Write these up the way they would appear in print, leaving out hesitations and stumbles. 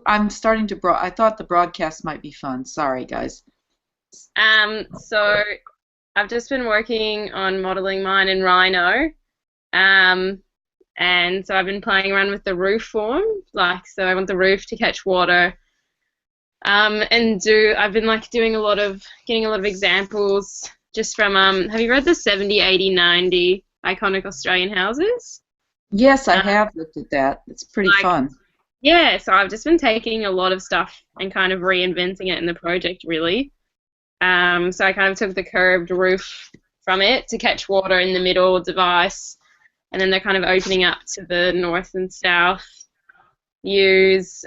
I'm starting to I thought the broadcast might be fun. Sorry, guys. So I've just been working on modeling mine in Rhino. Um, and so I've been playing around with the roof form. So I want the roof to catch water. I've been doing getting a lot of examples just from, have you read the 70, 80, 90 iconic Australian houses? Yes, I Uh, have looked at that. It's pretty like, fun. yeah, so I've just been taking a lot of stuff and kind of reinventing it in the project, really. So I kind of took the curved roof from it to catch water in the middle device, and then they're kind of opening up to the north and south views,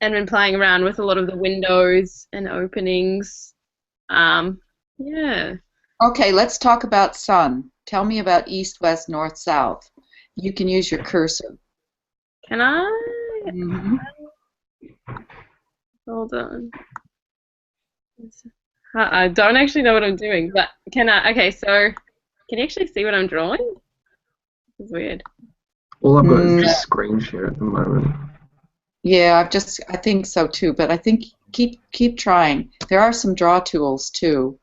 and been playing around with a lot of the windows and openings. Um, yeah. Okay, let's talk about sun. Tell me about east, west, north, south. You can use your cursor. Can I? Hmm. Hold on. I don't actually know what I'm doing, but can I? Okay, so can you actually see what I'm drawing? It's weird. All I've got is Mm, just screen share at the moment. yeah, I think so too, but I think keep trying. There are some draw tools too.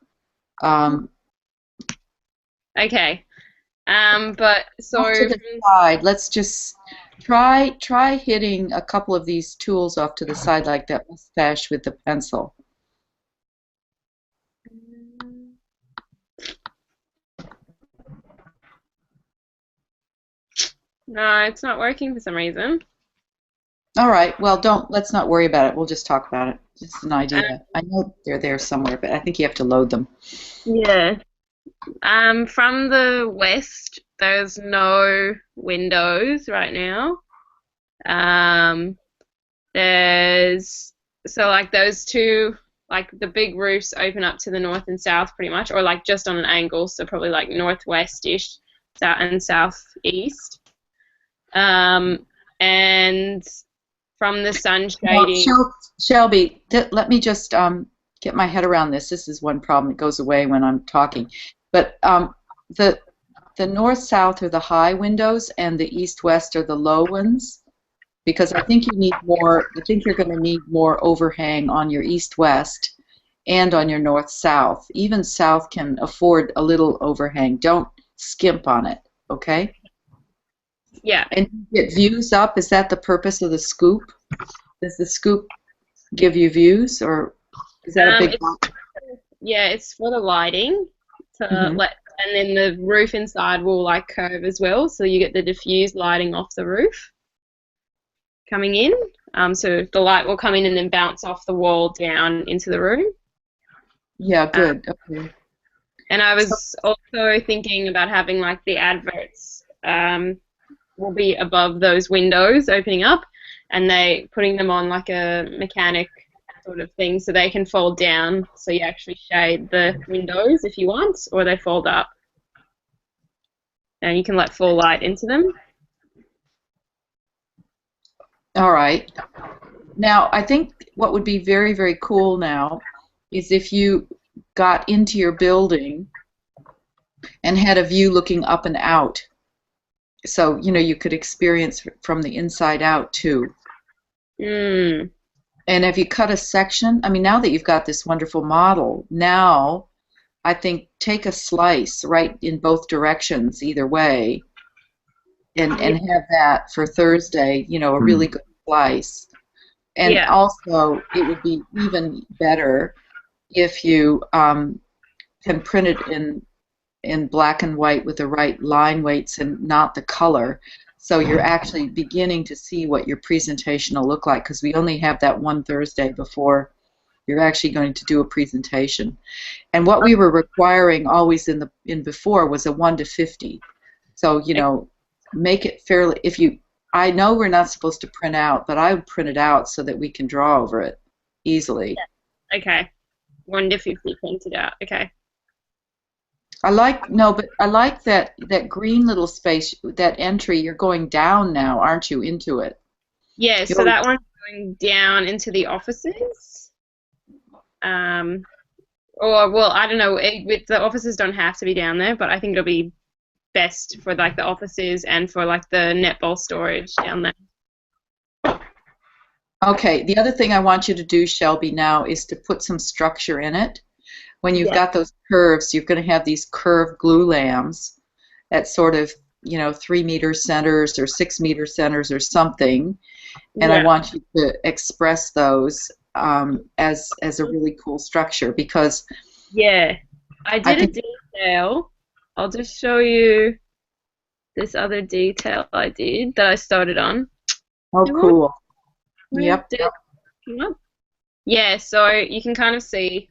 Um, Okay. But so Off to the side. Let's just try hitting a couple of these tools off to the side like that mustache with the pencil. no, it's not working for some reason. All right. Well, don't let's not worry about it. We'll just talk about it. Just an Uh, idea. I know they're there somewhere, but I think you have to load them. yeah. From the west, there's no windows right now. Um, there's those two, like the big roofs open up to the north and south pretty much, or like just on an angle, so probably like northwest-ish, south and southeast. Um, and from the sun Now, shading, Shelby, let me just get my head around this. This is one problem. It goes away when I'm talking. But the the north-south are the high windows, and the east-west are the low ones. Because I think you need more. I think you're going to need more overhang on your east-west and on your north-south. Even south can afford a little overhang. Don't skimp on it. Okay. yeah. And you get views up. Is that the purpose of the scoop? Does the scoop give you views, or is that a big It's yeah, it's for the lighting to hmm let, and then the roof inside will like curve as well, so you get the diffused lighting off the roof coming in. So the light will come in and then bounce off the wall down into the room. Yeah, Uh, good. Okay. and I So, was also thinking about having like the adverts will be above those windows opening up, and they putting them on like a mechanic sort of thing, so they can fold down, so you actually shade the windows if you want, or they fold up, and you can let full light into them. all right. Now, I think what would be very, very cool now is if you got into your building and had a view looking up and out. So, you could experience from the inside out too. Mm, And if you cut a section, I mean, now that you've got this wonderful model, now I think take a slice right in both directions, either way, and yeah, have that for Thursday, a really Hmm. good slice. And yeah, also, it would be even better if you can print it in black and white with the right line weights and not the color. So you're actually beginning to see what your presentation will look like because we only have that one Thursday before you're actually going to do a presentation. And what we were requiring always in before was a 1 to 50. So, make it fairly if you I know we're not supposed to print out, but I would print it out so that we can draw over it easily. okay. 1 to 50 printed out. Okay. I like no, but I like that green little space, that entry. You're going down now, aren't you, into it? Yeah, You so always, that one's going down into the offices. Um, or well, I don't know. With the offices don't have to be down there, but I think it'll be best for like the offices and for like the netball storage down there. Okay, the other thing I want you to do, Shelby, now is to put some structure in it. When you've Yeah. got those curves, you're going to have these curved glue lambs at sort of, 3-meter centers or 6-meter centers or something. And I Yeah. want you to express those as a really cool structure because Yeah. I I did a think, detail. I'll just show you this other detail I did that I started on. oh, Come on. cool. Where Yep. did it come up? Yeah, so you can kind of see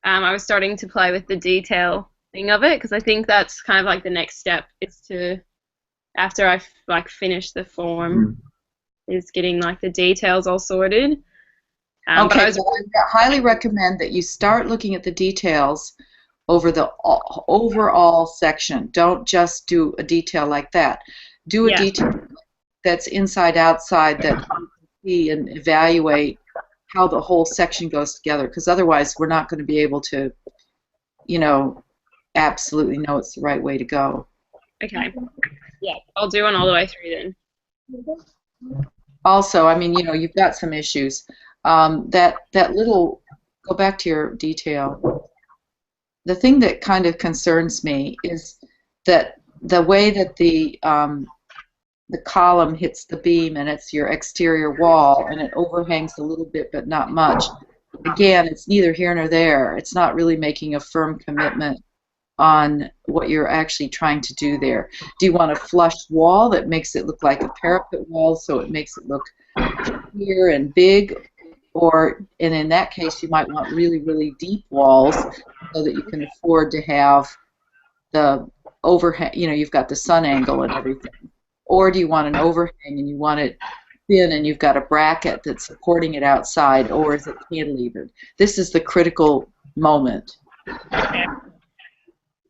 I was starting to play with the detail thing of it because I think that's kind of like the next step is to after I like finish the form Mm. is getting like the details all sorted. But I Okay, was well, I highly recommend that you start looking at the details over the overall section. Don't just do a detail like that. Do a yeah, detail that's inside outside that you can see and evaluate how the whole section goes together because otherwise we're not going to be able to, you know, absolutely know it's the right way to go. okay. Yeah, I'll do one all the way through then. Also, I mean, you've got some issues. That little, go back to your detail. The thing that kind of concerns me is that the way that the column hits the beam and it's your exterior wall and it overhangs a little bit but not much. Again, it's neither here nor there. It's not really making a firm commitment on what you're actually trying to do there. Do you want a flush wall that makes it look like a parapet wall so it makes it look clear and big? And in that case, you might want really, really deep walls so that you can afford to have the overhang, you've got the sun angle and everything. Or do you want an overhang and you want it thin and you've got a bracket that's supporting it outside, or is it cantilevered? This is the critical moment. Okay.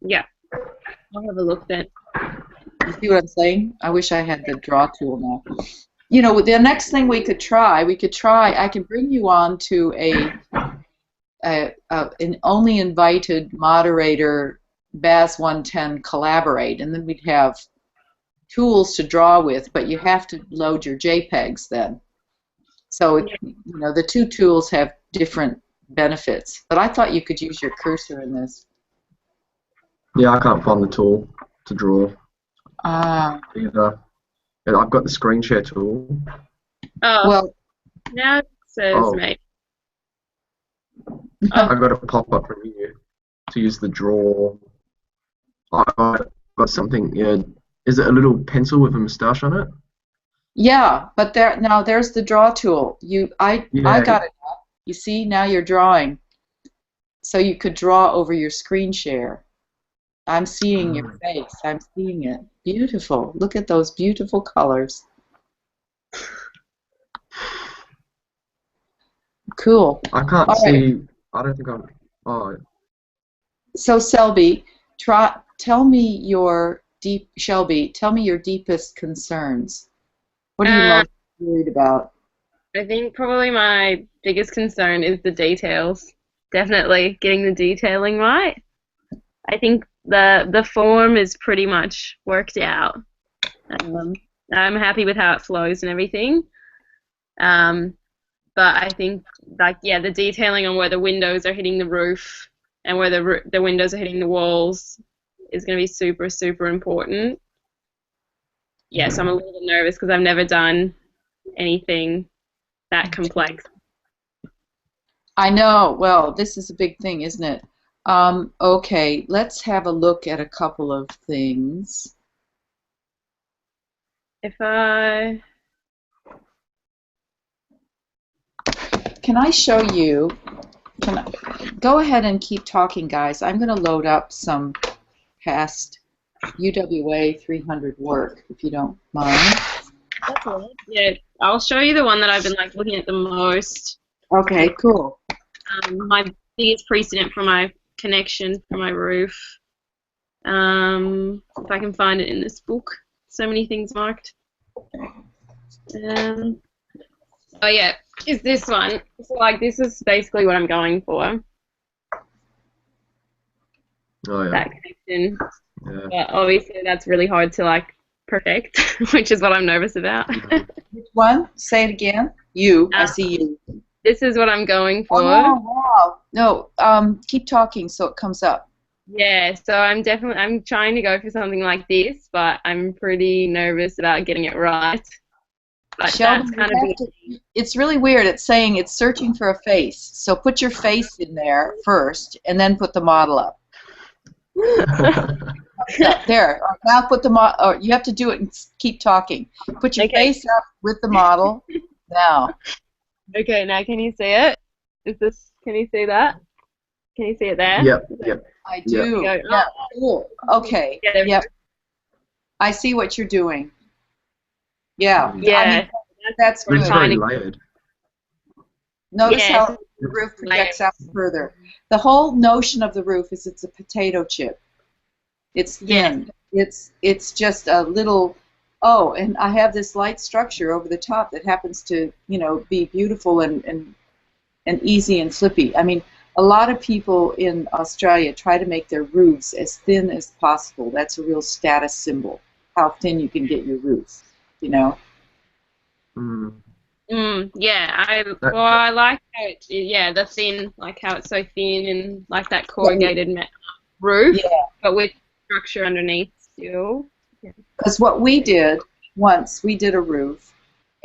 Yeah, I'll have a look then. You see what I'm saying? I wish I had the draw tool now. The next thing we could try, I can bring you on to an only invited moderator BAS 110 collaborate, and then we'd have tools to draw with, but you have to load your JPEGs then. So, the two tools have different benefits, but I thought you could use your cursor in this. Yeah, I can't find the tool to draw Ah, either. And I've got the screen share tool. Oh, well, now it says Oh. mate. I've got a pop-up from you to use the draw. I've got something. Yeah, is it a little pencil with a moustache on it? yeah, but there's the draw tool. I Yeah. got it. You see, now you're drawing. So you could draw over your screen share. I'm seeing your face. I'm seeing it. Beautiful. Look at those beautiful colors. Cool. I can't All see. right. I don't think I'm. Oh, So Shelby, tell me your deepest concerns. What are you Uh, most worried about? I think probably my biggest concern is the details. Definitely getting the detailing right. I think the form is pretty much worked out. I'm happy with how it flows and everything. But I think the detailing on where the windows are hitting the roof and where the windows are hitting the walls is going to be super, super important. Yes, I'm a little bit nervous because I've never done anything that complex. I know. Well, this is a big thing, isn't it? Okay, let's have a look at a couple of things. Can I show you? Go ahead and keep talking, guys. I'm going to load up some past UWA 300 work, if you don't mind. That's all right. Yeah, I'll show you the one that I've been looking at the most. Okay, cool. My biggest precedent for my connection for my roof. If I can find it in this book. So many things marked. Oh yeah, is this one. So this is basically what I'm going for. oh yeah. That connection. Yeah. But obviously that's really hard to perfect, which is what I'm nervous about. Which one? Say it again. You. I Um, see you. this is what I'm going for. Oh, wow. No, keep talking so it comes up. Yeah, so I'm trying to go for something like this, but I'm pretty nervous about getting it right. But that's Sheldon, kind of it's really weird. It's saying it's searching for a face. So put your face in there first and then put the model up. There. Now put the model. You have to do it and keep talking. Put your face up with the model. Now. Okay, now can you see it? Can you see that? Can you see it there? Yep. I do. Yeah. Cool. Okay. Yep. I see what you're doing. Yeah. Yeah. I mean, that's good. It's very layered. Notice how the roof projects out further. The whole notion of the roof is it's a potato chip. It's thin. It's just a little. Oh, and I have this light structure over the top that happens to, be beautiful and easy and flippy. I mean, a lot of people in Australia try to make their roofs as thin as possible. That's a real status symbol, how thin you can get your roof, yeah, I like how the thin, like how it's so thin and like that corrugated roof, but with structure underneath still. Because what we did once, we did a roof,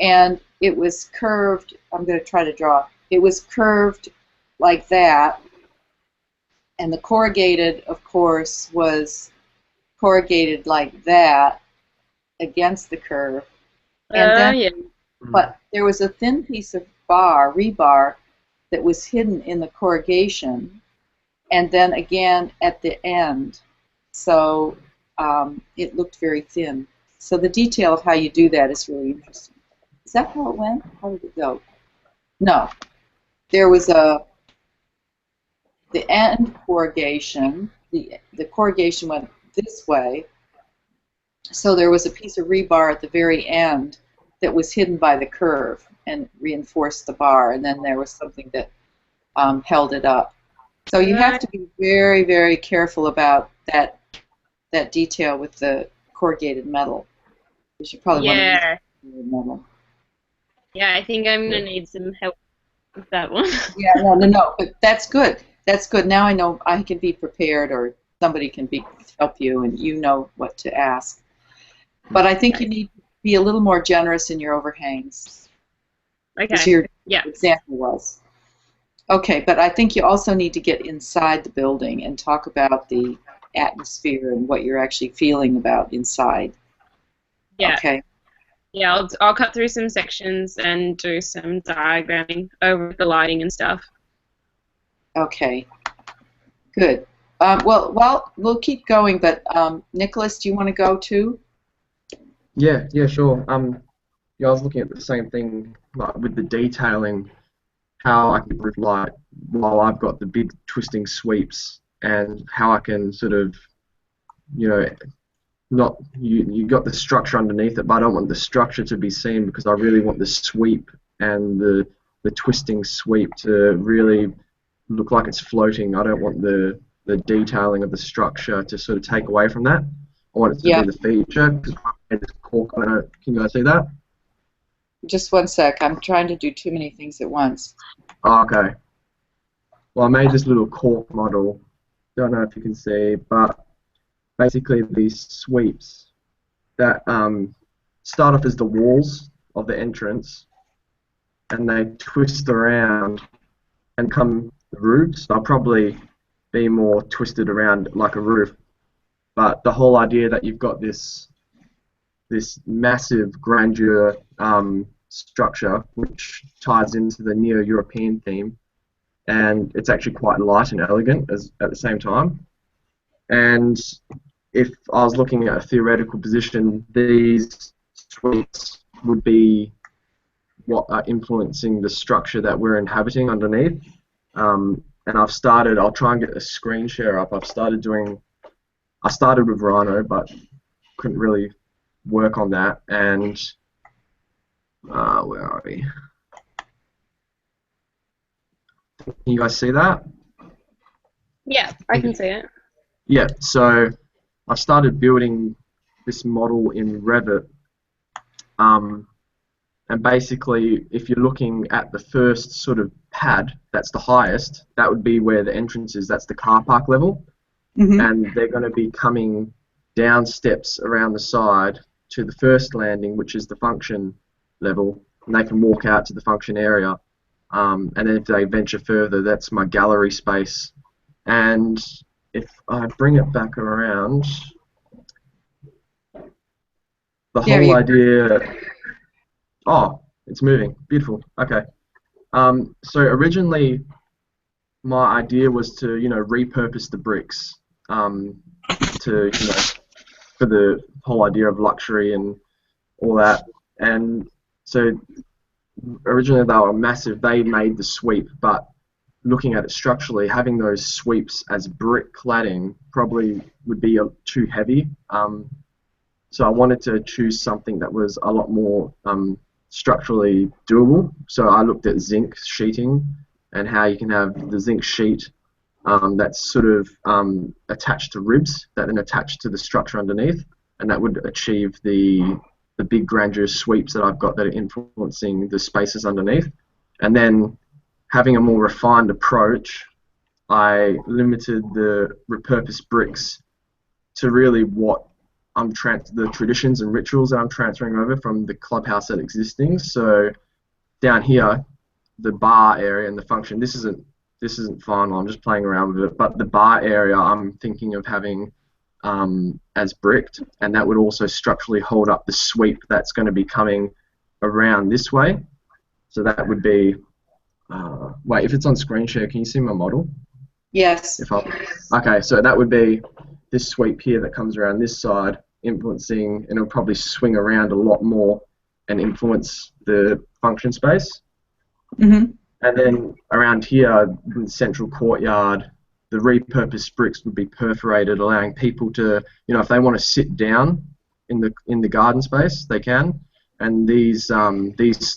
and it was curved. I'm going to try to draw. It was curved like that, and the corrugated, of course, was corrugated like that against the curve. And but there was a thin piece of rebar, that was hidden in the corrugation, and then again at the end. So it looked very thin. So the detail of how you do that is really interesting. Is that how it went? How did it go? No. There was the end corrugation. The corrugation went this way. So there was a piece of rebar at the very end that was hidden by the curve and reinforced the bar, and then there was something that held it up. So you have to be very, very careful about that detail with the corrugated metal. You should probably want to use corrugated metal. Yeah, I think I'm going to need some help with that one. Yeah, no, but that's good. That's good. Now I know I can be prepared, or somebody can help you, and you know what to ask. But I think you need to be a little more generous in your overhangs. Okay. As your example was. Okay, but I think you also need to get inside the building and talk about the atmosphere and what you're actually feeling about inside. Yeah. Okay. Yeah, I'll cut through some sections and do some diagramming over the lighting and stuff. Okay. Good. Well, we'll keep going, but Nicholas, do you want to go too? Yeah, sure. I was looking at the same thing, like with the detailing, how I can roof light while I've got the big twisting sweeps, and how I can sort of, not you got the structure underneath it, but I don't want the structure to be seen, because I really want the sweep and the twisting sweep to really look like it's floating. I don't want the detailing of the structure to sort of take away from that. I want it to be the feature. Can you guys see that? Just one sec. I'm trying to do too many things at once. Okay. Well, I made this little cork model. Don't know if you can see, but basically these sweeps that start off as the walls of the entrance, and they twist around and come the roofs. They'll probably be more twisted around like a roof, but the whole idea that you've got this massive grandeur structure, which ties into the neo-European theme, and it's actually quite light and elegant at the same time. And if I was looking at a theoretical position, these suites would be what are influencing the structure that we're inhabiting underneath. And I'll try and get a screen share up. I started with Rhino, but couldn't really work on that. And where are we? Can you guys see that? Yeah, I can see it. Yeah, so I started building this model in Revit. And basically, if you're looking at the first sort of pad, that's the highest, that would be where the entrance is, that's the car park level. And they're going to be coming down steps around the side to the first landing, which is the function level, and they can walk out to the function area. And then if they venture further, that's my gallery space. And if I bring it back around, the whole idea... Oh, it's moving. Beautiful. Okay. So originally, my idea was to, repurpose the bricks to, for the whole idea of luxury and all that. And so originally they were massive. They made the sweep, but looking at it structurally, having those sweeps as brick cladding probably would be too heavy. So I wanted to choose something that was a lot more structurally doable. So I looked at zinc sheeting and how you can have the zinc sheet that's sort of attached to ribs that then attach to the structure underneath, and that would achieve the big grandiose sweeps that I've got that are influencing the spaces underneath. And then having a more refined approach, I limited the repurposed bricks to really what the traditions and rituals that I'm transferring over from the clubhouse that existing. So down here, the bar area and the function, this isn't final, I'm just playing around with it, but the bar area I'm thinking of having as bricked, and that would also structurally hold up the sweep that's going to be coming around this way. So that would be, wait, if it's on screen share, can you see my model? Yes. Okay, so that would be this sweep here that comes around this side, influencing, and it'll probably swing around a lot more and influence the function space. And then around here, in the central courtyard, the repurposed bricks would be perforated, allowing people to, if they want to sit down in the garden space, they can. And these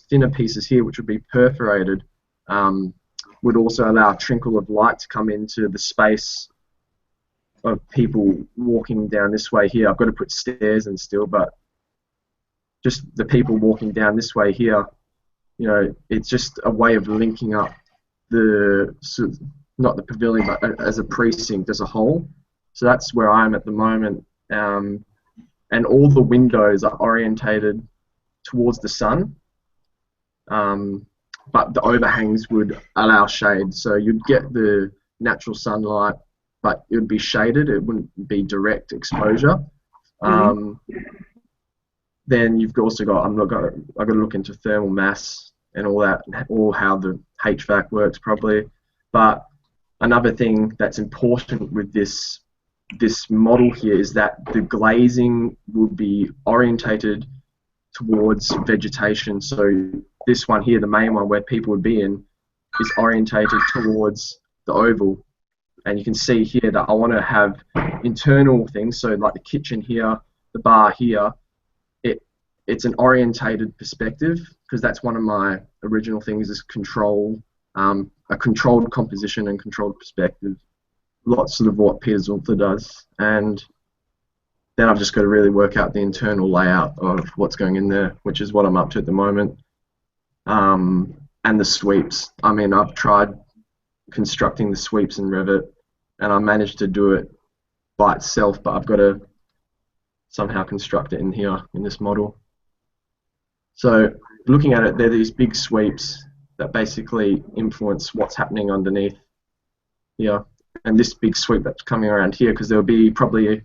thinner pieces here, which would be perforated, would also allow a trickle of light to come into the space of people walking down this way here. I've got to put stairs in still, but just the people walking down this way here, it's just a way of linking up not the pavilion, but as a precinct as a whole. So that's where I am at the moment. And all the windows are orientated towards the sun, but the overhangs would allow shade. So you'd get the natural sunlight, but it would be shaded. It wouldn't be direct exposure. Then you've also got, I've got to look into thermal mass and all that, or how the HVAC works probably. But another thing that's important with this model here is that the glazing will be orientated towards vegetation. So this one here, the main one where people would be in, is orientated towards the oval. And you can see here that I want to have internal things, so like the kitchen here, the bar here, it's an orientated perspective, because that's one of my original things is control, a controlled composition and controlled perspective. Lots of what Peter Zulther does. And then I've just got to really work out the internal layout of what's going in there, which is what I'm up to at the moment. And the sweeps. I mean, I've tried constructing the sweeps in Revit, and I managed to do it by itself, but I've got to somehow construct it in here, in this model. So looking at it, they're these big sweeps that basically influence what's happening underneath here. And this big sweep that's coming around here, because there'll be probably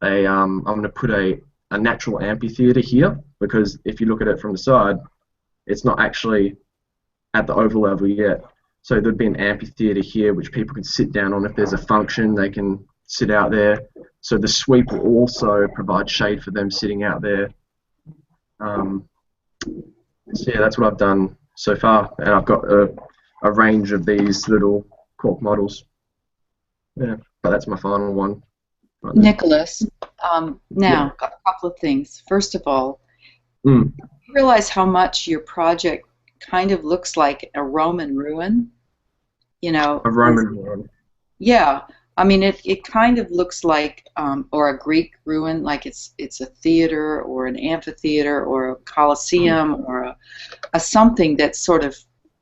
I'm going to put a natural amphitheatre here, because if you look at it from the side, it's not actually at the oval level yet. So there'd be an amphitheatre here which people can sit down on. If there's a function, they can sit out there. So the sweep will also provide shade for them sitting out there. So yeah, that's what I've done so far, and I've got a range of these little cork models. Yeah, but that's my final one. Right, Nicholas, now a couple of things. First of all, you realize how much your project kind of looks like a Roman ruin? A Roman ruin. Yeah, I mean, it kind of looks like, or a Greek ruin, like it's a theater or an amphitheater or a coliseum or a something that's sort of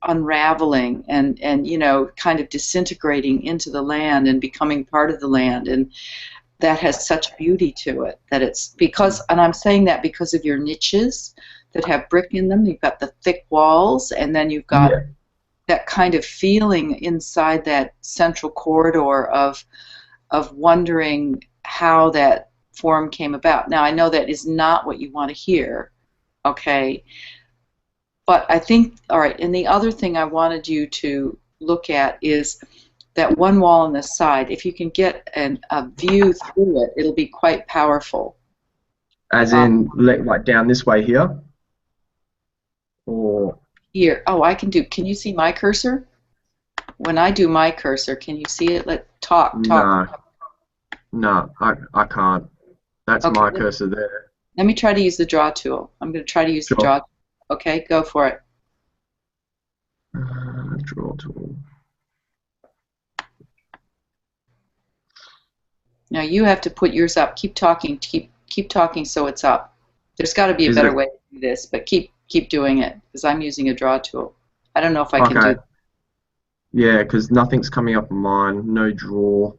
unraveling and kind of disintegrating into the land and becoming part of the land, and that has such beauty to it that it's because, and I'm saying that because of your niches that have brick in them. You've got the thick walls, and then you've got Yeah. that kind of feeling inside that central corridor of wondering how that form came about. Now, I know that is not what you want to hear, okay? But I think, all right, and the other thing I wanted you to look at is that one wall on the side. If you can get a view through it, it'll be quite powerful. As in, like down this way here, or Here, oh, I can do, can you see my cursor? When I do my cursor, can you see it? Talk. no, I can't. That's Okay, my cursor there. let me try to use the draw tool. I'm going to try to use the Sure. draw tool. Okay, go for it. Draw tool. Now you have to put yours up. Keep talking. Keep talking so it's up. There's got to be a Is better it- way to do this, but keep doing it because I'm using a draw tool. I don't know if I can Okay. do. Yeah, because nothing's coming up on mine. No draw.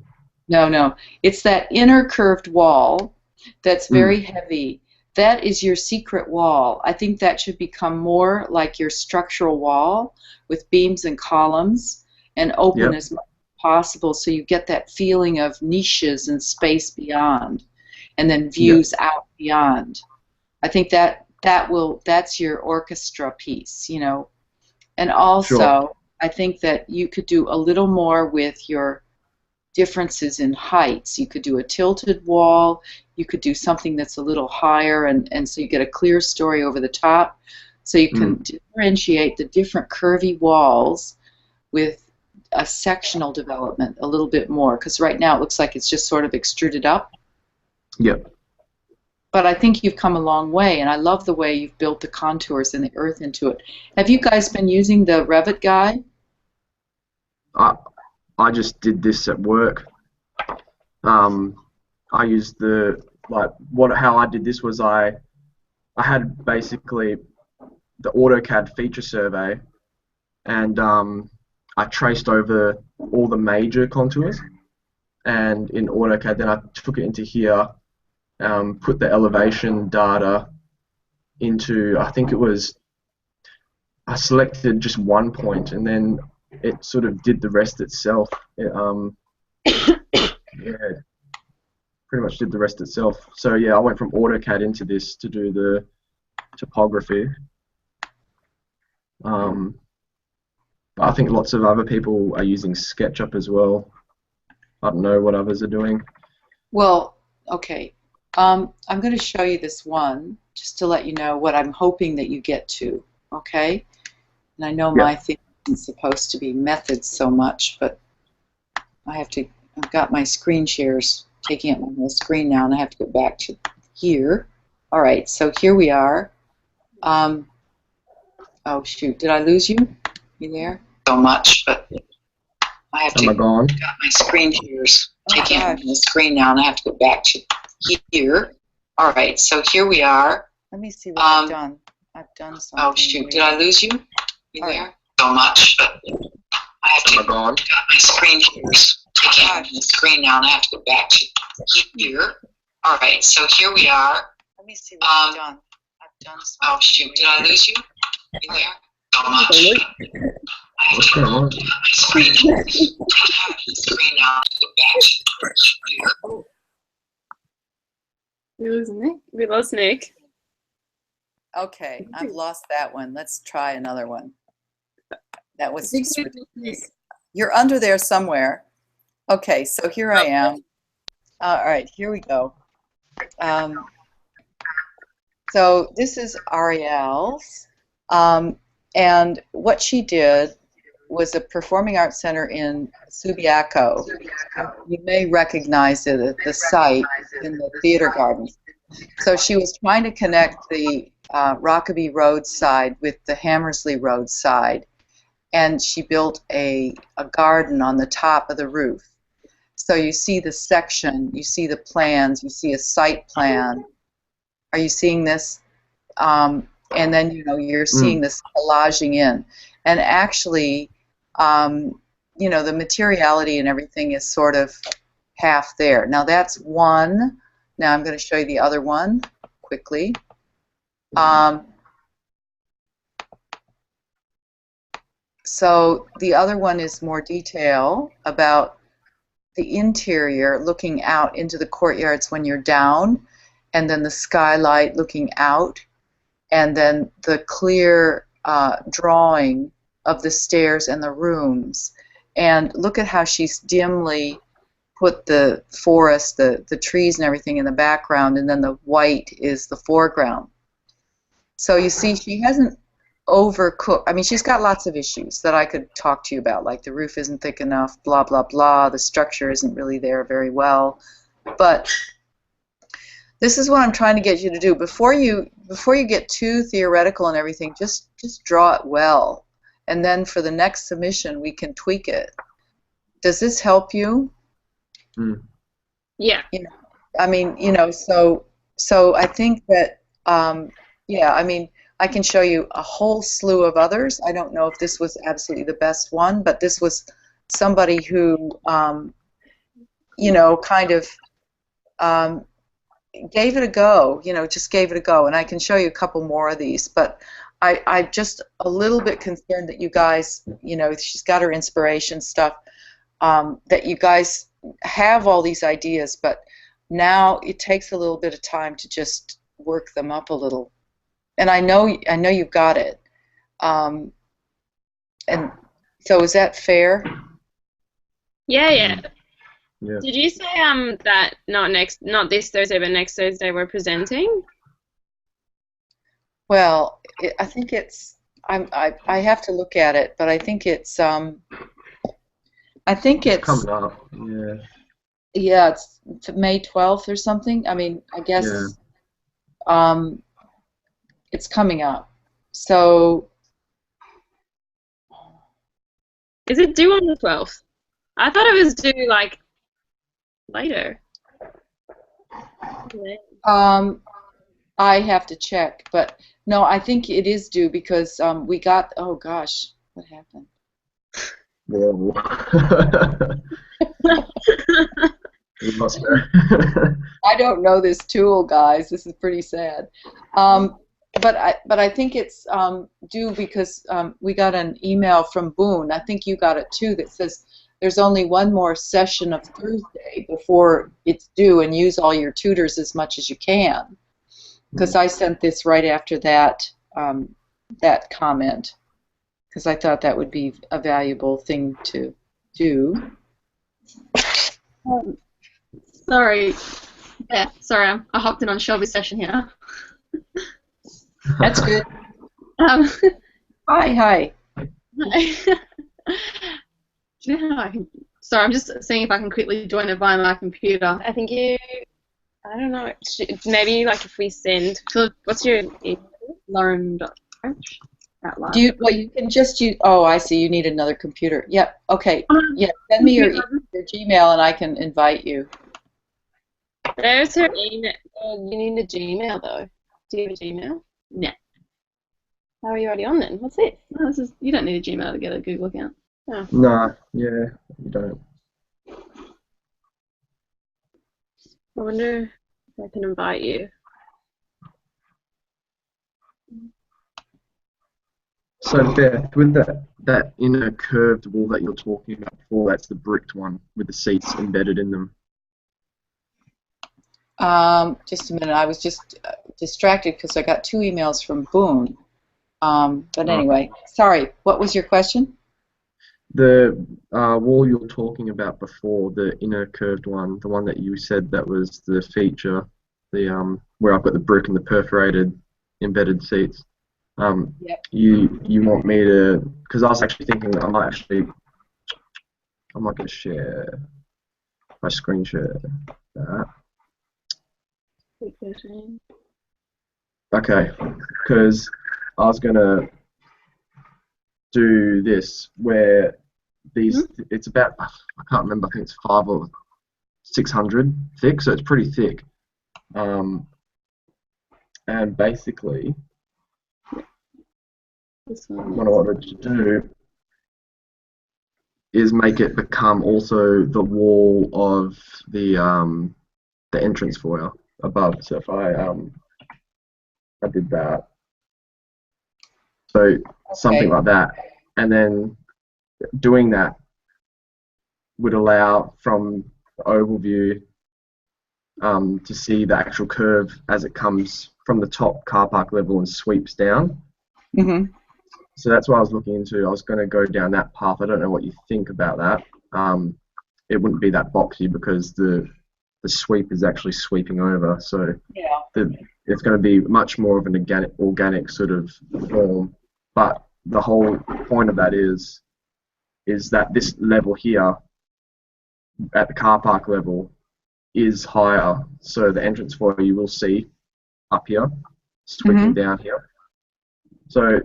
No. It's that inner curved wall that's very heavy. That is your secret wall. I think that should become more like your structural wall with beams and columns and open Yep. as much as possible so you get that feeling of niches and space beyond and then views out beyond. I think that's your orchestra piece, And also, Sure. I think that you could do a little more with your differences in heights. You could do a tilted wall, you could do something that's a little higher, and so you get a clear story over the top. So you can differentiate the different curvy walls with a sectional development a little bit more, because right now it looks like it's just sort of extruded up. Yep. But I think you've come a long way, and I love the way you've built the contours and the earth into it. Have you guys been using the Revit guide? I just did this at work. I used how I did this was I had basically the AutoCAD feature survey, and I traced over all the major contours, and in AutoCAD then I took it into here, put the elevation data into, I think it was, I selected just one point and then it sort of did the rest itself. Yeah, pretty much did the rest itself. So yeah, I went from AutoCAD into this to do the topography. But I think lots of other people are using SketchUp as well. I don't know what others are doing. Well, okay. I'm going to show you this one just to let you know what I'm hoping that you get to, okay? And I know my thing isn't supposed to be methods so much, but I've got my screen shares taking up my whole screen now, and I have to go back to here. All right, so here we are. Oh, shoot, did I lose you? You there? So much, but I have Am I gone? got my screen shares taking up the screen now, and I have to go back to here. All right, so here we are. Let me see what I've done. I've done something. Oh shoot, did I lose you? You there? So much, but I have Am I gone? got my screen shares taking up the screen now, and I have to go back to here. All right, so here we are. Let me see what I've done. I've done something. Oh shoot, did I lose you? You there? So much. What's going on? Screen now. We lose Nick. We lost Nick. Okay, I've lost that one. Let's try another one. That was just ridiculous. You're under there somewhere. Okay, so here I am. All right, here we go. So this is Ariel's, and what she did was a performing arts center in Subiaco. You may recognize it at the site in the theater garden. So she was trying to connect the Rockaby Road side with the Hammersley Road side, and she built a garden on the top of the roof. So you see the section, you see the plans, you see a site plan. Are you seeing this? And then you're seeing this collaging in, and actually, the materiality and everything is sort of half there. Now that's one. Now I'm going to show you the other one quickly. So the other one is more detail about the interior, looking out into the courtyards when you're down, and then the skylight looking out, and then the clear drawing of the stairs and the rooms. And look at how she's dimly put the forest, the trees and everything in the background, and then the white is the foreground. So you see, she hasn't overcooked. I mean, she's got lots of issues that I could talk to you about, like the roof isn't thick enough, blah, blah, blah, the structure isn't really there very well. But this is what I'm trying to get you to do. Before you get too theoretical and everything, just draw it well. And then for the next submission, we can tweak it. Does this help you? Yeah. I mean, so I think that, yeah, I mean, I can show you a whole slew of others. I don't know if this was absolutely the best one, but this was somebody who, kind of gave it a go, just gave it a go. And I can show you a couple more of these, but I'm just a little bit concerned that you guys, she's got her inspiration stuff, that you guys have all these ideas, but now it takes a little bit of time to just work them up a little. And I know you've got it. And so is that fair? Yeah. Yeah. Did you say that not this Thursday, but next Thursday we're presenting? Well, I think it's I have to look at it, but I think it's coming up. Yeah, it's May 12th or something. I mean, I guess it's coming up. So is it due on the 12th? I thought it was due like later. I have to check, but no, I think it is due because we got, oh gosh, what happened? Whoa. We lost her. I don't know this tool, guys. This is pretty sad. But I think it's due because we got an email from Boone. I think you got it too, that says there's only one more session of Thursday before it's due, and use all your tutors as much as you can. Because I sent this right after that that comment, because I thought that would be a valuable thing to do. Sorry. Yeah, sorry, I hopped in on Shelby's session here. That's good. Hi. Do you know how I can... Sorry, I'm just seeing if I can quickly join it via my computer. I think I don't know, maybe like if we send, what's your email? Lauren.French at last. Well, you can just use, oh, I see, you need another computer. Yep, okay. Yeah, send me your Gmail and I can invite you. There's her email. You need a Gmail though. Do you have a Gmail? No. How are you already on then? What's this? No, you don't need a Gmail to get a Google account. Oh. No, yeah, you don't. I wonder if I can invite you. So Beth, with that inner curved wall that you're talking about before, that's the bricked one with the seats embedded in them. Just a minute. I was just distracted because I got two emails from Boone. But anyway, sorry. What was your question? The wall you're talking about before, the inner curved one, the one that you said that was the feature, the where I've got the brick and the perforated embedded seats. Yep. You want me to? Because I was actually thinking that I might get to share my screen share that. Okay, because I was gonna do this where these, it's about, I can't remember, I think it's 5 or 600 thick, so it's pretty thick. And basically, what I wanted to do is make it become also the wall of the entrance foyer above. So if I did that, so something like that, and then doing that would allow from the oval view to see the actual curve as it comes from the top car park level and sweeps down. Mm-hmm. So that's what I was looking into. I was going to go down that path. I don't know what you think about that. It wouldn't be that boxy because the sweep is actually sweeping over. So Yeah. it's going to be much more of an organic sort of form. But the whole point of that is that this level here at the car park level is higher. So the entrance foyer you will see up here, sweeping down here. So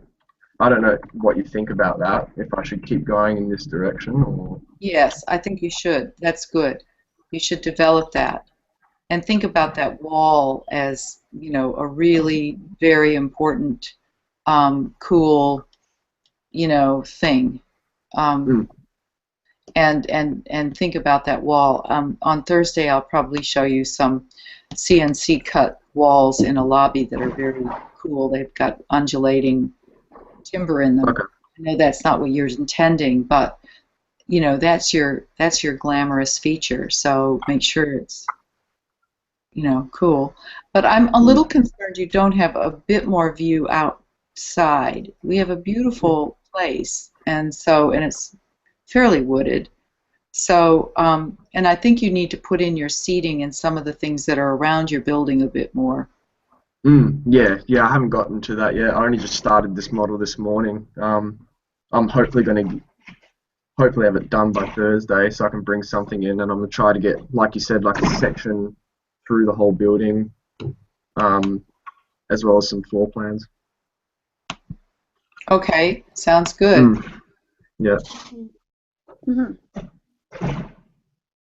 I don't know what you think about that, if I should keep going in this direction or... Yes, I think you should. That's good. You should develop that. And think about that wall as, you know, a really very important, cool, you know, thing. And think about that wall. On Thursday, I'll probably show you some CNC cut walls in a lobby that are very cool. They've got undulating timber in them. Okay. I know that's not what you're intending, but you know that's your glamorous feature. So make sure it's, you know, cool. But I'm a little concerned you don't have a bit more view outside. We have a beautiful place, and it's fairly wooded. So, and I think you need to put in your seating and some of the things that are around your building a bit more. Yeah, I haven't gotten to that yet. I only just started this model this morning. I'm hopefully going to have it done by Thursday so I can bring something in, and I'm going to try to get, like you said, like a section through the whole building, as well as some floor plans. Okay, sounds good. Yeah.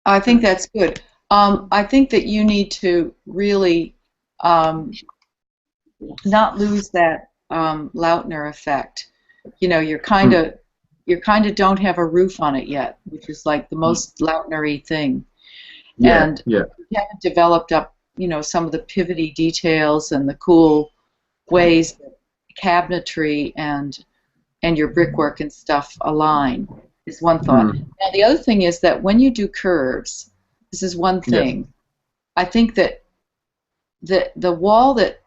I think that's good. I think that you need to really not lose that Lautner effect. You know, you kind of don't have a roof on it yet, which is like the most Lautner-y thing. And you haven't developed up, you know, some of the pivoty details and the cool ways that cabinetry and your brickwork and stuff align. Is one thought. Now the other thing is that when you do curves, this is one thing. I think that the wall that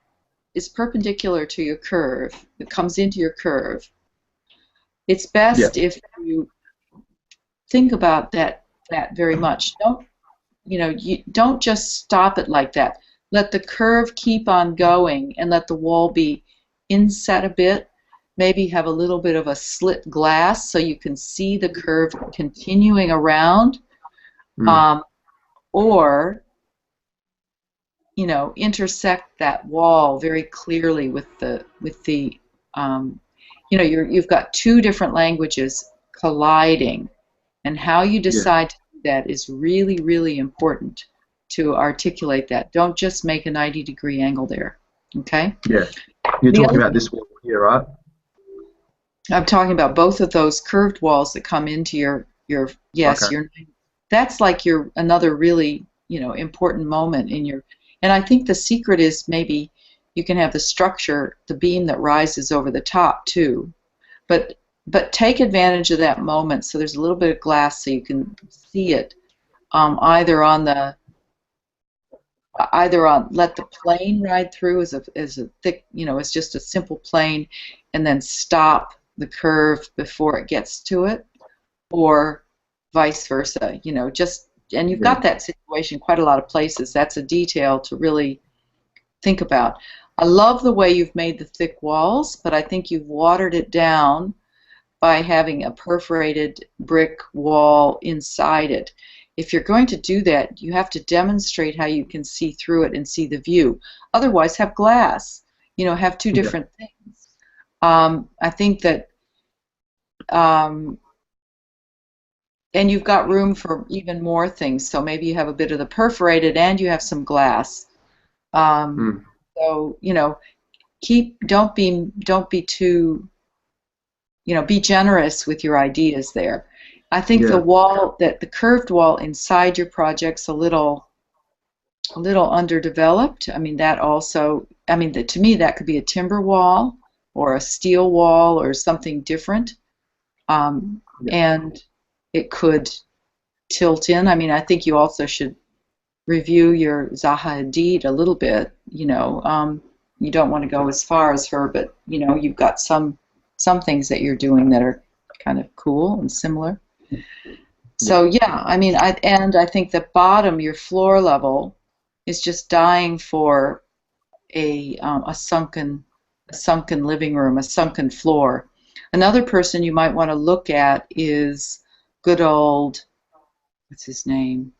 is perpendicular to your curve, that comes into your curve, it's best if you think about that very much. You don't just stop it like that. Let the curve keep on going and let the wall be inset a bit. Maybe have a little bit of a slit glass so you can see the curve continuing around, or you know, intersect that wall very clearly with the you know, you've got two different languages colliding, and how you decide to do that is really, really important to articulate that. Don't just make a 90-degree angle there. Okay? Yeah. You're talking about this wall here, right? I'm talking about both of those curved walls that come into your that's like your another really, you know, important moment in your, and I think the secret is maybe you can have the structure, the beam that rises over the top too, but take advantage of that moment so there's a little bit of glass so you can see it, either on let the plane ride through as a thick, you know, it's just a simple plane, and then stop the curve before it gets to it, or vice versa, you know, just, and you've got that situation quite a lot of places. That's a detail to really think about. I love the way you've made the thick walls, but I think you've watered it down by having a perforated brick wall inside it. If you're going to do that, you have to demonstrate how you can see through it and see the view. Otherwise, have glass, you know, have two different things. I think that and you've got room for even more things. So maybe you have a bit of the perforated and you have some glass. Mm. So don't be too, be generous with your ideas there. I think Yeah. the curved wall inside your project's a little underdeveloped. I mean, to me, that could be a timber wall or a steel wall or something different. Yeah. And it could tilt in. I mean, I think you also should review your Zaha Hadid a little bit. You don't want to go as far as her, but you've got some things that you're doing that are kind of cool and similar. So yeah, I mean, I think the bottom, your floor level, is just dying for a sunken living room, a sunken floor. Another person you might want to look at is good old, what's his name?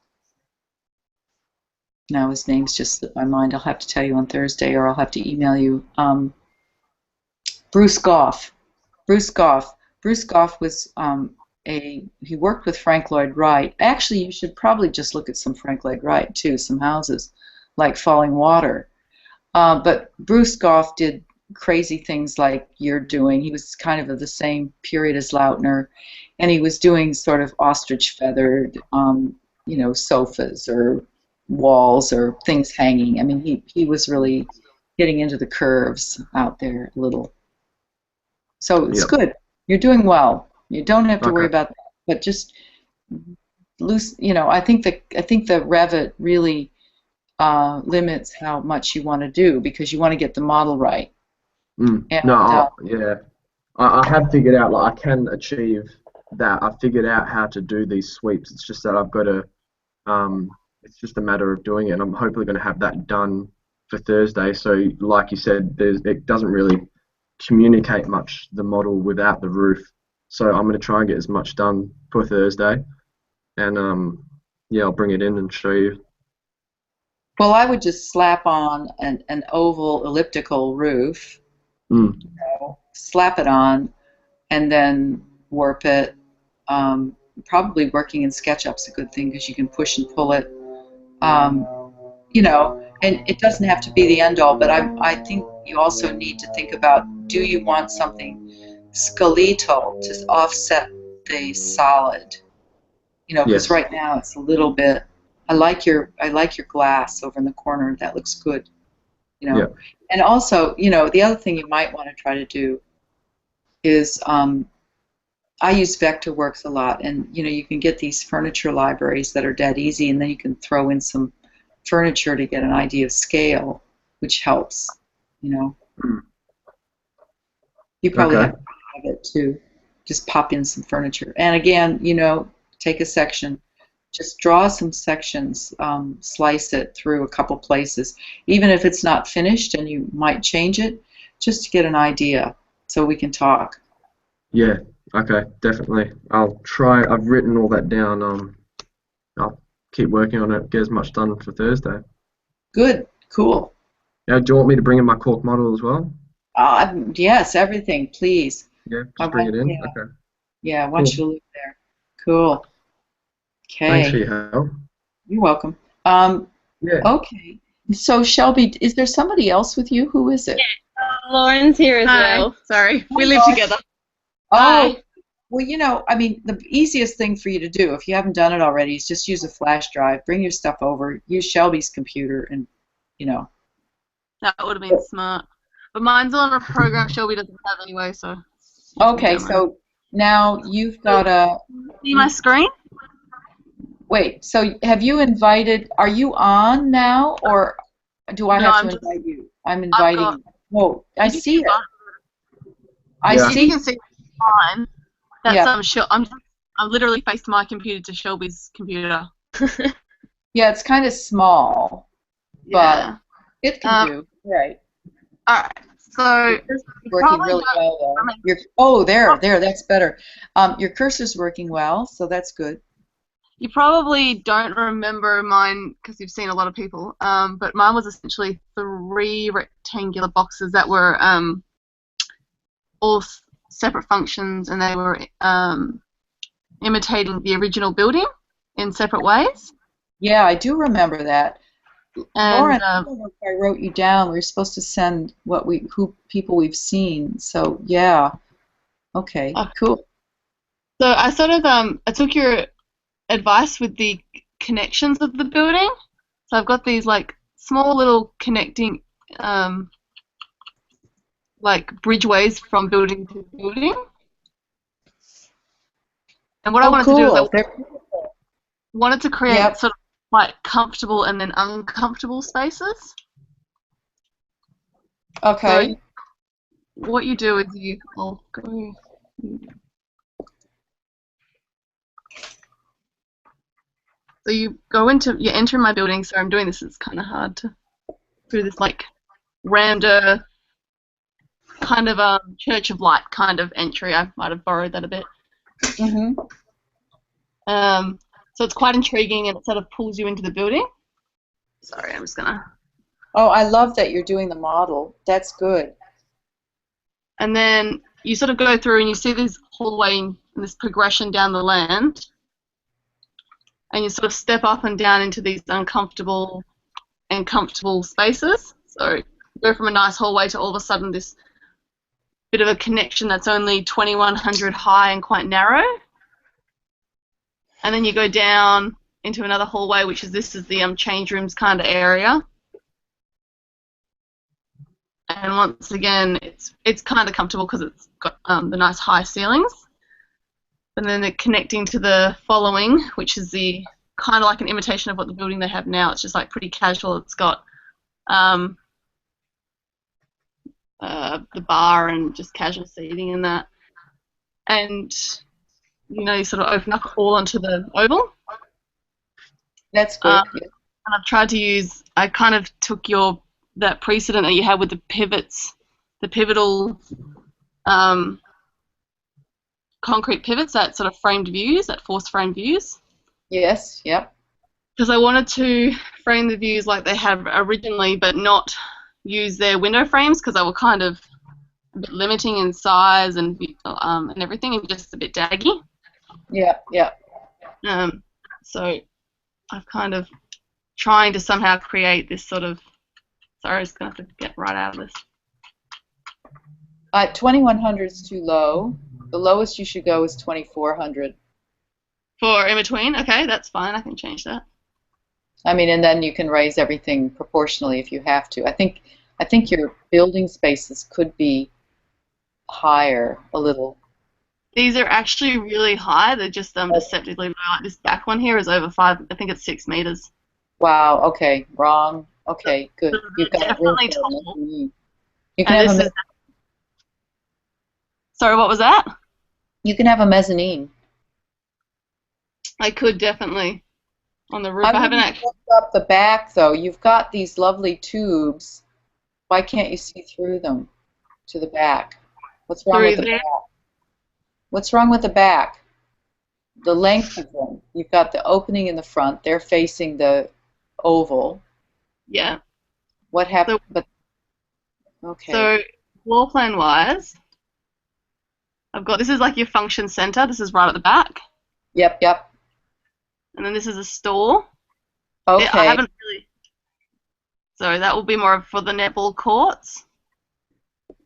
Now his name's just slipped my mind. I'll have to tell you on Thursday, or I'll have to email you. Bruce Goff. Bruce Goff. Bruce Goff was he worked with Frank Lloyd Wright. Actually, you should probably just look at some Frank Lloyd Wright too, some houses like Falling Water. But Bruce Goff did crazy things like you're doing. He was kind of the same period as Lautner, and he was doing sort of ostrich feathered, sofas or walls or things hanging. I mean, he was really getting into the curves out there a little. So it's good. You're doing well. You don't have to worry about that. But just loose. I think the Revit really limits how much you want to do because you want to get the model right. And, I have figured out I can achieve that. I've figured out how to do these sweeps. It's just that I've got to. It's just a matter of doing it, and I'm hopefully going to have that done for Thursday. So, like you said, it doesn't really communicate much the model without the roof. So I'm going to try and get as much done for Thursday, and I'll bring it in and show you. Well, I would just slap on an oval elliptical roof, slap it on, and then warp it. Probably working in SketchUp's a good thing because you can push and pull it. And it doesn't have to be the end all, but I think you also need to think about, do you want something skeletal to offset the solid? Because right now it's a little bit. I like your glass over in the corner. That looks good. And also, the other thing you might want to try to do is I use Vectorworks a lot, and you can get these furniture libraries that are dead easy, and then you can throw in some furniture to get an idea of scale, which helps. You probably have it too. Just pop in some furniture, and again, take a section, just draw some sections, slice it through a couple places, even if it's not finished, and you might change it, just to get an idea, so we can talk. Yeah. Okay, definitely. I'll try. I've written all that down. I'll keep working on it, get as much done for Thursday. Good, cool. Do you want me to bring in my cork model as well? Yes, everything, please. Yeah, just bring it in. Yeah. Okay. Yeah, I want you to look there. Cool. Okay. Thanks for your help. You're welcome. Yeah. Okay. So Shelby, is there somebody else with you? Who is it? Yeah, Lauren's here as well. Sorry, we live together. Oh, well, the easiest thing for you to do, if you haven't done it already, is just use a flash drive. Bring your stuff over. Use Shelby's computer, and That would have been smart. But mine's on a program Shelby doesn't have anyway, so. Okay, so now you've got a. See my screen? Wait. So have you invited? Are you on now, or do I have to invite you? I'm inviting. Oh, I see it. I see. You can see mine. That's I'm literally faced my computer to Shelby's computer. Yeah, it's kind of small, but it can do. Right. All right. So working really well though. There, that's better. Your cursor's working well, so that's good. You probably don't remember mine because you've seen a lot of people, but mine was essentially 3 rectangular boxes that were all separate functions, and they were imitating the original building in separate ways. Yeah, I do remember that. And Lauren, I don't know if I wrote you down. We were supposed to send who people we've seen. So yeah, okay, cool. so I sort of I took your advice with the connections of the building. So I've got these like small little connecting like bridgeways from building to building. And what I wanted to do is I wanted to create sort of like comfortable and then uncomfortable spaces. Okay. So what you do is I'll go. So you enter my building. So I'm doing this. It's kind of hard to do this like rammed kind of Church of Light kind of entry. I might have borrowed that a bit. Mm-hmm. So it's quite intriguing, and it sort of pulls you into the building. Sorry, I'm just gonna. Oh, I love that you're doing the model. That's good. And then you sort of go through and you see this hallway and this progression down the land, and you sort of step up and down into these uncomfortable and comfortable spaces. So you go from a nice hallway to all of a sudden this bit of a connection that's only 2100 high and quite narrow. And then you go down into another hallway, which is the change rooms kind of area. And once again, it's kind of comfortable because it's got the nice high ceilings. And then they're connecting to the following, which is the kind of like an imitation of what the building they have now. It's just like pretty casual. It's got the bar and just casual seating and that. And you sort of open up all onto the oval. That's good. And I've tried to use. I kind of took that precedent that you had with the pivots, the pivotal concrete pivots, that sort of framed views, that forced framed views. Yes. Yep. Because I wanted to frame the views like they have originally, but not use their window frames because they were kind of a bit limiting in size and everything, and just a bit daggy. Yeah. Yeah. So I've kind of trying to somehow create this sort of. Sorry, I was going to have to get right out of this. 2100 is too low. The lowest you should go is 2400. For in between? Okay, that's fine. I can change that. I mean, and then you can raise everything proportionally if you have to. I think your building spaces could be higher a little. These are actually really high. They're just deceptively low. Like this back one here is over 5. I think it's 6 meters. Wow. Okay. Wrong. Okay. Good. You've got definitely tall. You can have Sorry, what was that? You can have a mezzanine. I could definitely on the roof. I haven't actually looked up the back though. You've got these lovely tubes. Why can't you see through them to the back? What's wrong with the back? What's wrong with the back? The length of them. You've got the opening in the front. They're facing the oval. Yeah. What happened? Okay. So floor plan wise, I've got this is like your function center. This is right at the back. Yep. Yep. And then this is a store. Okay. I haven't really. So that will be more for the netball courts.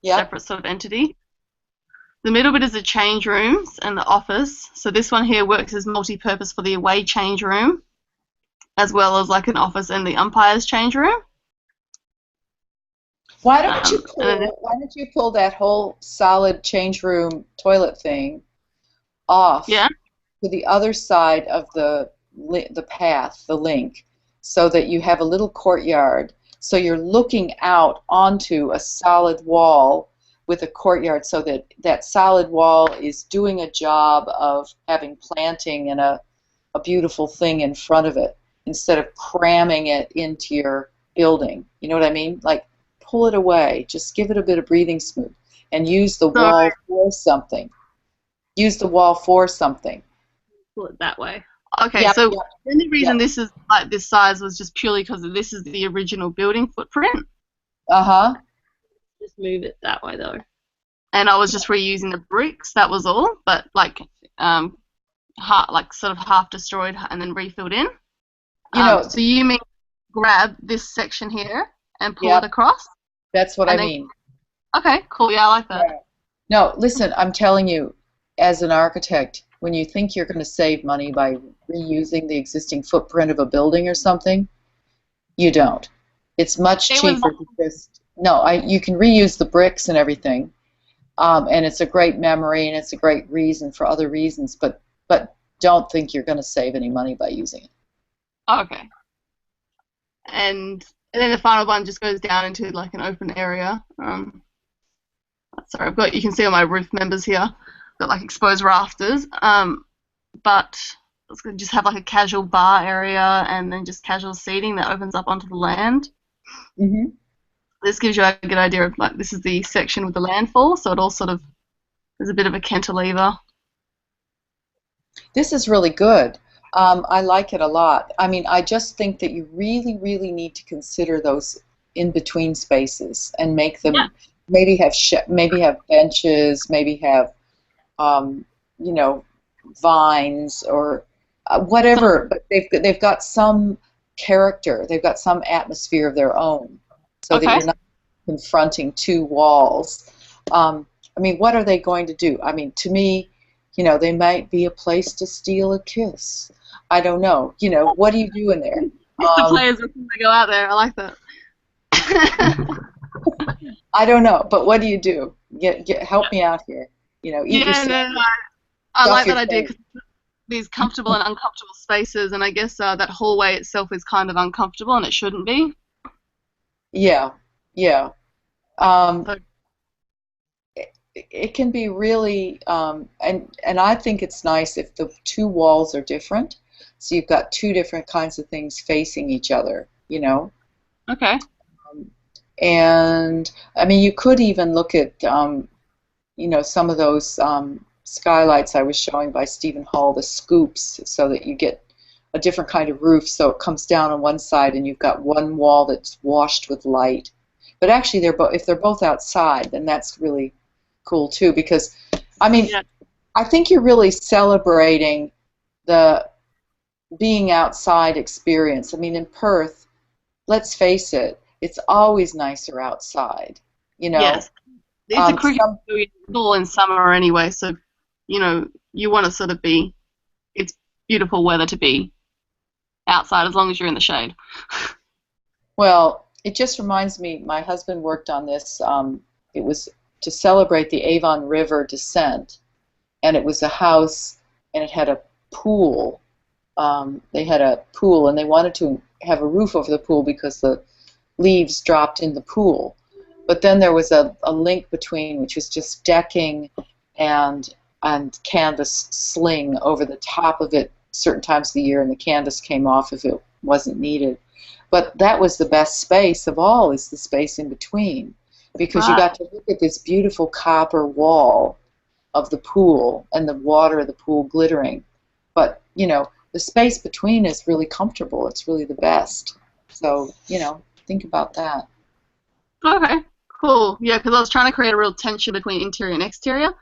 Yep. Separate sort of entity. The middle bit is the change rooms and the office. So this one here works as multi-purpose for the away change room, as well as like an office and the umpire's change room. Why don't you pull that whole solid change room toilet thing off to the other side of the path, the link, so that you have a little courtyard. So you're looking out onto a solid wall with a courtyard, so that solid wall is doing a job of having planting and a beautiful thing in front of it, instead of cramming it into your building. You know what I mean? Like, pull it away. Just give it a bit of breathing space and use the wall for something. Use the wall for something. Pull it that way. Okay, the only reason this is like this size was just purely because this is the original building footprint. Uh-huh. Just move it that way though. And I was just reusing the bricks, that was all. But like like sort of half destroyed and then refilled in. You know, So you mean grab this section here and pull Yep. it across? that's what I and then- mean. Okay, cool. Yeah, I like that. Yeah. No, listen, I'm telling you, as an architect, when you think you're going to save money by reusing the existing footprint of a building or something, you don't. It's much It was- cheaper to just, no, you can reuse the bricks and everything, and it's a great memory and it's a great reason for other reasons, but don't think you're going to save any money by using it. Okay. And then the final one just goes down into like an open area. Sorry, you can see all my roof members here. Got like exposed rafters. But it's going to just have like a casual bar area and then just casual seating that opens up onto the land. Mm-hmm. This gives you a good idea of like this is the section with the landfall, so it all sort of there's a bit of a cantilever. This is really good. I like it a lot. I mean, I just think that you really, really need to consider those in-between spaces and make them maybe have benches, maybe have vines or whatever. But they've got some character. They've got some atmosphere of their own, so that you're not confronting two walls. I mean, what are they going to do? I mean, to me, they might be a place to steal a kiss. I don't know. What do you do in there? The players before they go out there. I like that. I don't know, but what do you do? Help me out here. Eat yourself. I like that idea because these comfortable and uncomfortable spaces, and I guess that hallway itself is kind of uncomfortable, and it shouldn't be. Yeah. It can be really, and I think it's nice if the two walls are different, so you've got two different kinds of things facing each other. Okay. And I mean, you could even look at, some of those skylights I was showing by Stephen Hall, the scoops, so that you get a different kind of roof, so it comes down on one side and you've got one wall that's washed with light. But actually, if they're both outside, then that's really cool too, because I mean, I think you're really celebrating the being outside experience. I mean, in Perth, let's face it, it's always nicer outside. Yes. It's a cricket school in summer anyway, so you want to sort of it's beautiful weather to be outside as long as you're in the shade. Well, it just reminds me, my husband worked on this. It was to celebrate the Avon River descent, and it was a house, and it had a pool. They had a pool, and they wanted to have a roof over the pool because the leaves dropped in the pool. But then there was a link between, which was just decking and canvas sling over the top of it certain times of the year, and the canvas came off if it wasn't needed. But that was the best space of all, is the space in between, because you got to look at this beautiful copper wall of the pool and the water of the pool glittering. But, the space between is really comfortable. It's really the best. So, think about that. Okay, cool. Yeah, because I was trying to create a real tension between interior and exterior.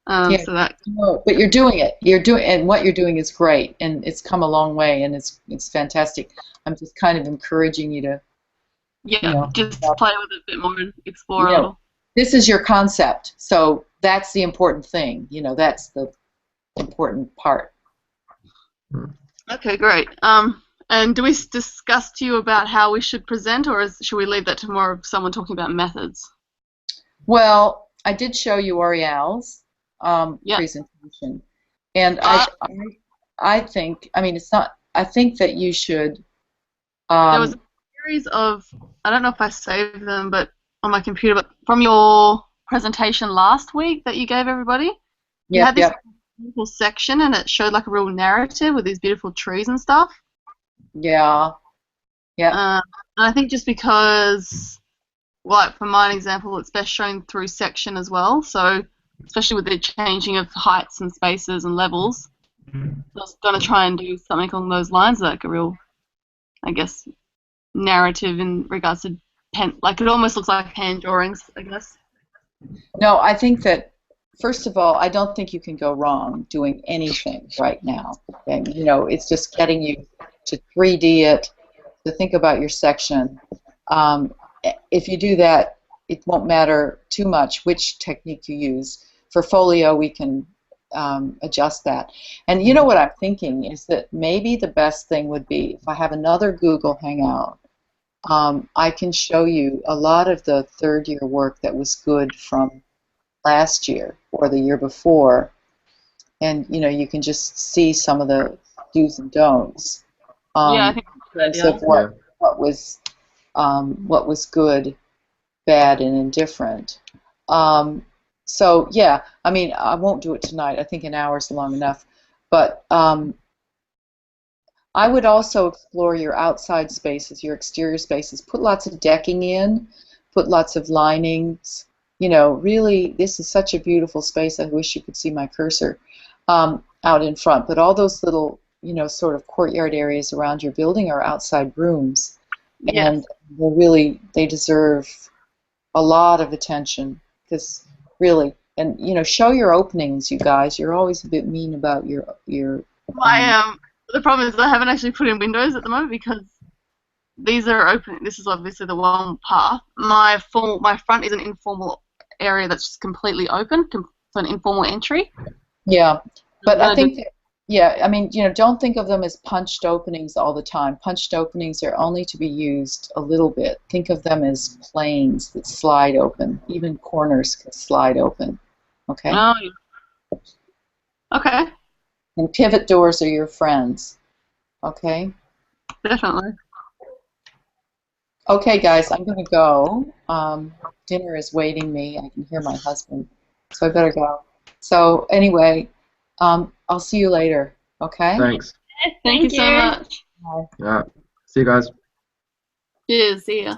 So that. No, but you're doing it. And what you're doing is great, and it's come a long way, and it's fantastic. I'm just kind of encouraging you to. Just play with it a bit more and explore a little. This is your concept, so that's the important thing. That's the important part. Okay, great. And do we discuss to you about how we should present, or should we leave that to more of someone talking about methods? Well, I did show you Oriel's presentation, and I think, I mean, it's not. I think that you should. There was a series of, I don't know if I saved them, but on my computer, but from your presentation last week that you gave everybody, you had this beautiful section, and it showed like a real narrative with these beautiful trees and stuff. Yeah. And I think just because, like for my example, it's best shown through section as well. So especially with the changing of heights and spaces and levels, I was going to try and do something along those lines, like a real, I guess, narrative in regards to pen. Like it almost looks like hand drawings, I guess. No, I think that first of all, I don't think you can go wrong doing anything right now. And, you know, it's just getting you to 3D it, to think about your section. Um, if you do that, it won't matter too much which technique you use. For folio, we can adjust that. And you know what I'm thinking is that maybe the best thing would be if I have another Google Hangout, I can show you a lot of the third-year work that was good from last year or the year before, and you know you can just see some of the do's and don'ts. Yeah, I think In that's a terms good idea. of what was good, bad, and indifferent. So yeah, I mean, I won't do it tonight. I think an hour is long enough. But I would also explore your outside spaces, your exterior spaces. Put lots of decking in, put lots of linings. You know, really, this is such a beautiful space. I wish you could see my cursor out in front. But all those little, you know, sort of courtyard areas around your building are outside rooms. Yes. And they deserve a lot of attention because really, and you know, show your openings, you guys. You're always a bit mean about your. The problem is I haven't actually put in windows at the moment because these are open. This is obviously the one path. My front is an informal area that's just completely open, for an informal entry. Yeah, but I think yeah, I mean, you know, don't think of them as punched openings all the time. Punched openings are only to be used a little bit. Think of them as planes that slide open. Even corners can slide open. Okay? Oh, yeah. Okay. And pivot doors are your friends. Okay? Definitely. Okay, guys, I'm going to go. Dinner is waiting me. I can hear my husband. So I better go. So anyway, I'll see you later. Okay? Thanks. Thank you so much. Bye. All right. See you guys. Cheers. See ya.